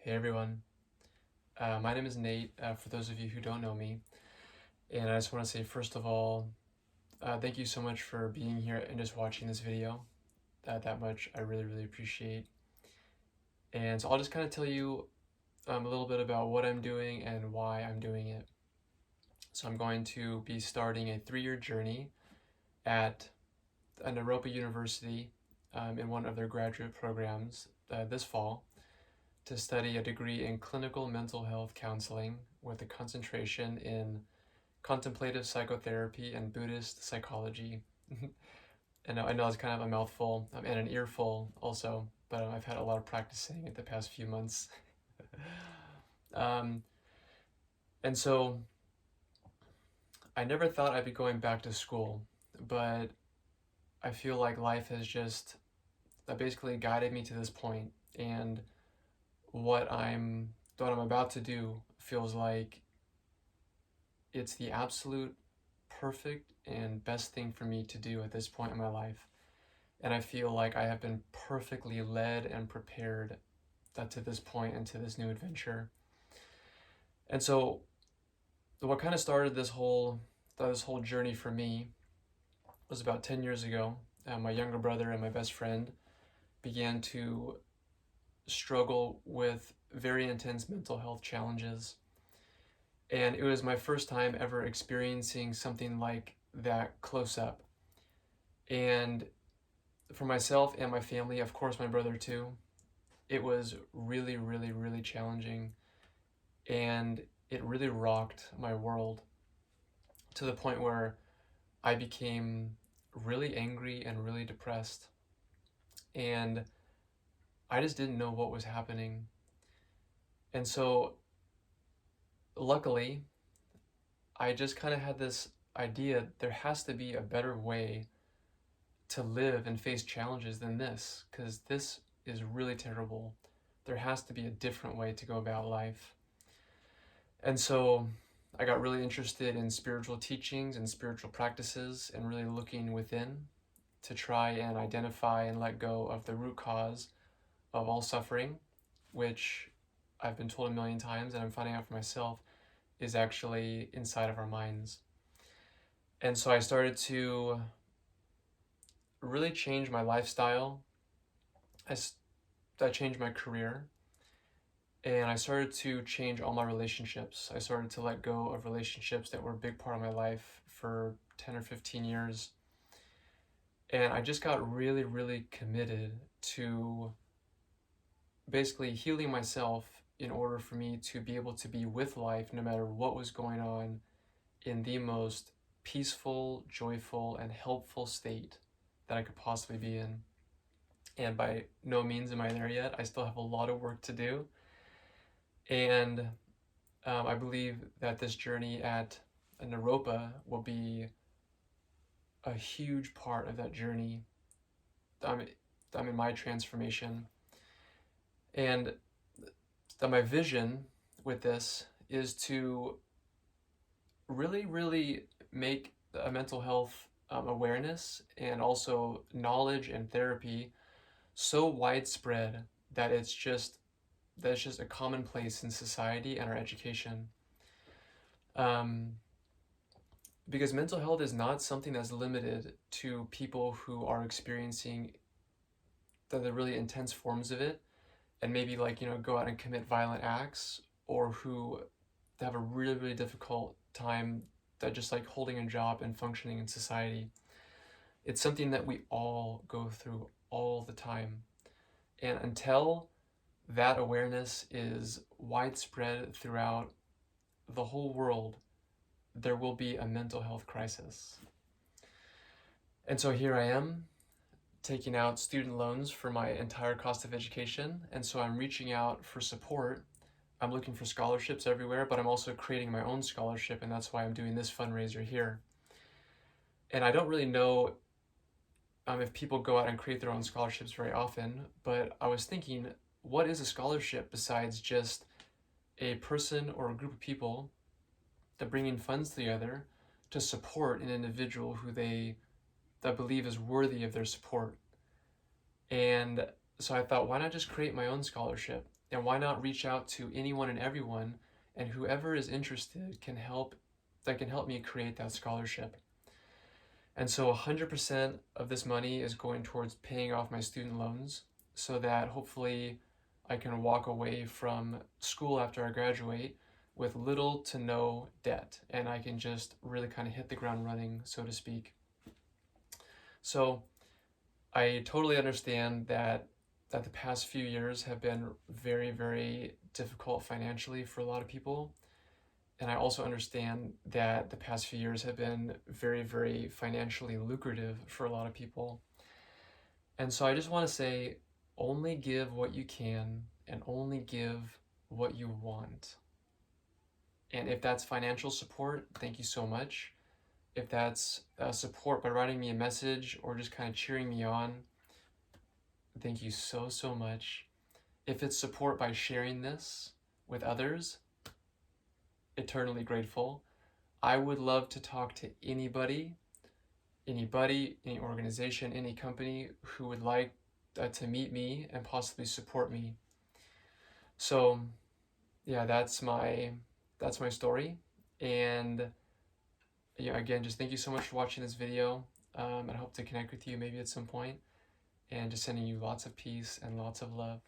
Hey everyone, my name is Nate, for those of you who don't know me, and I just want to say first of all, thank you so much for being here and just watching this video. That much I really appreciate. And so I'll just kind of tell you a little bit about what I'm doing and why I'm doing it. So I'm going to be starting a 3-year journey at Naropa University in one of their graduate programs this fall to study a degree in clinical mental health counseling with a concentration in contemplative psychotherapy and Buddhist psychology. And I know it's kind of a mouthful and an earful also, but I've had a lot of practice saying it the past few months. um, and so I never thought I'd be going back to school, but I feel like life has just basically guided me to this point, and what I'm about to do feels like it's the absolute perfect and best thing for me to do at this point in my life. And I feel like I have been perfectly led and prepared to this point and to this new adventure. And so what kind of started this whole journey for me was about 10 years ago. My younger brother and my best friend began to struggle with very intense mental health challenges. And it was my first time ever experiencing something like that close up. And for myself and my family, of course, my brother too, it was really challenging. And it really rocked my world to the point where I became really angry and really depressed. And I just didn't know what was happening. And so, luckily, I just kind of had this idea there has to be a better way to live and face challenges than this, because this is really terrible. There has to be a different way to go about life. And so I got really interested in spiritual teachings and spiritual practices and really looking within to try and identify and let go of the root cause of all suffering, which I've been told a million times and I'm finding out for myself is actually inside of our minds. And so I started to really change my lifestyle. I changed my career, and I started to change all my relationships. I started to let go of relationships that were a big part of my life for 10 or 15 years. And I just got really committed to basically healing myself in order for me to be able to be with life no matter what was going on in the most peaceful, joyful, and helpful state that I could possibly be in. And by no means am I there yet. I still have a lot of work to do. And I believe that this journey at Naropa will be a huge part of that journey. I'm in my transformation. And my vision with this is to really make a mental health awareness and also knowledge and therapy so widespread that it's just a commonplace in society and our education. Um, because mental health is not something that's limited to people who are experiencing the really intense forms of it and maybe go out and commit violent acts, or who have a really difficult time that just like holding a job and functioning in society. It's something that we all go through all the time. And until that awareness is widespread throughout the whole world, there will be a mental health crisis. And so here I am taking out student loans for my entire cost of education. And so I'm reaching out for support. I'm looking for scholarships everywhere, but I'm also creating my own scholarship, and that's why I'm doing this fundraiser here. And I don't really know if people go out and create their own scholarships very often, but I was thinking, what is a scholarship besides just a person or a group of people that bring in funds together to support an individual who they that believe is worthy of their support? And so I thought, why not just create my own scholarship? then why not reach out to anyone and everyone, and whoever is interested can help me create that scholarship. And so 100% of this money is going towards paying off my student loans so that hopefully I can walk away from school after I graduate with little to no debt, and I can just really kind of hit the ground running, so to speak. So I totally understand that the past few years have been very, very difficult financially for a lot of people. And I also understand that the past few years have been very, very financially lucrative for a lot of people. And so I just want to say, only give what you can and only give what you want. And if that's financial support, thank you so much. If that's support by writing me a message or just kind of cheering me on, thank you so, so much. If it's support by sharing this with others, eternally grateful. I would love to talk to anybody, any organization, any company who would like to meet me and possibly support me. So yeah, that's my story. And yeah, again, just thank you so much for watching this video. I hope to connect with you maybe at some point, and just sending you lots of peace and lots of love.